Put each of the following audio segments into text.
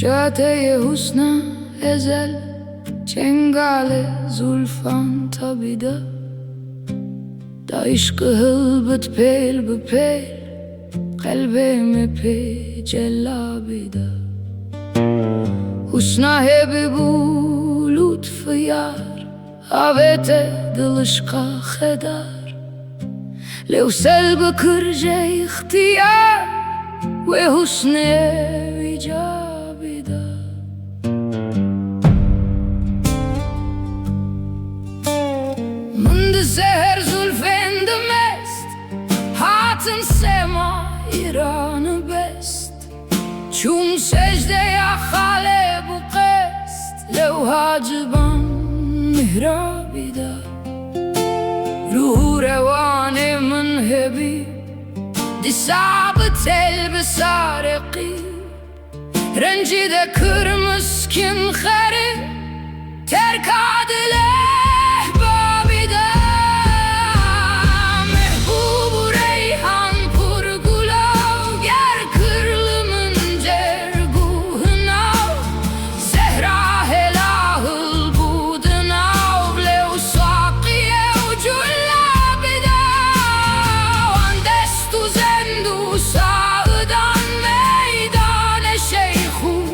شاته حسن ازل چنگال زلفان تابیده دا عشق هلبت پیل به پیل قلبم پی جلابیده حسنه ببو لطف یار آوت دلشقا خدار لو سلب کرجه اختیار و حسن ایجابی ده من سهر زلفند مست هاتن سما ایران بست چون سجده یا خاله بو قست لو حاجبان مهرابی ده روح روان من هبی دی sabit elbisarqi rencide kırmızkin xari terk adile babida mehbub reyhan purgulav ger kırlımın cerguhnav zehra helahıl budnav lev saqiye ucullabida andestu sağdan meydane şeyhu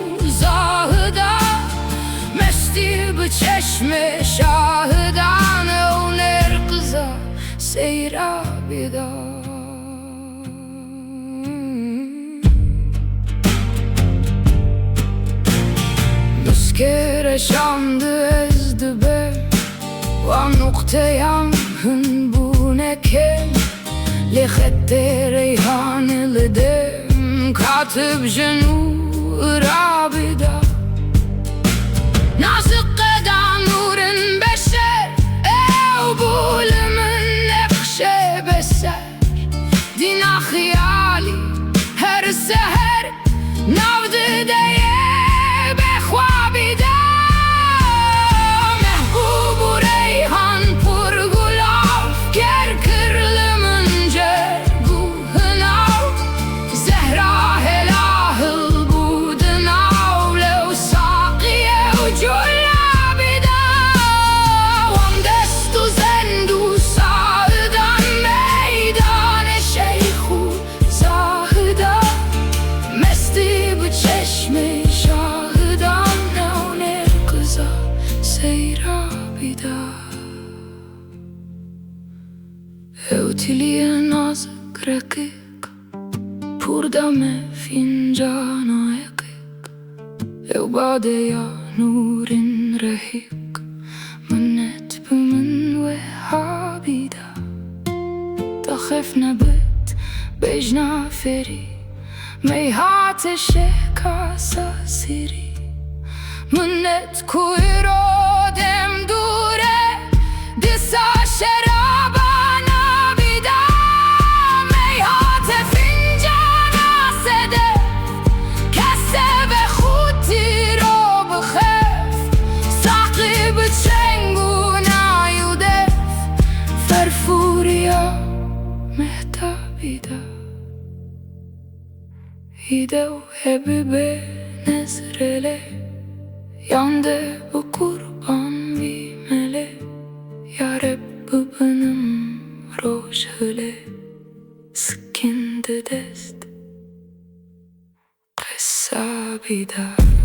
zahıda mesti bu çeşme şahıdan öner kıza seyrabida Nuskere şamdı ezdi be Van noktayam hın bu nekem لخط ریحان لدم کاتب جنور عابده نازق قدا نور بشر او بول من نقش بسر دینا خیالی هر سهر نبض دیه بخوابیده محبوب ریحان پرگلاف گر اوتیلی نازک رقیق پر دم فنجان عقیق او باده یا نور رحیق منت بمن وحابیده تخف نبت بجنا فری میهات شکاسا سیری منت کوی رو دم دوره دیسا شرابا ایده و هبی به نظرله yandı bu kurban بیمله یا رب بنم روشله سکند دست قصه بیدار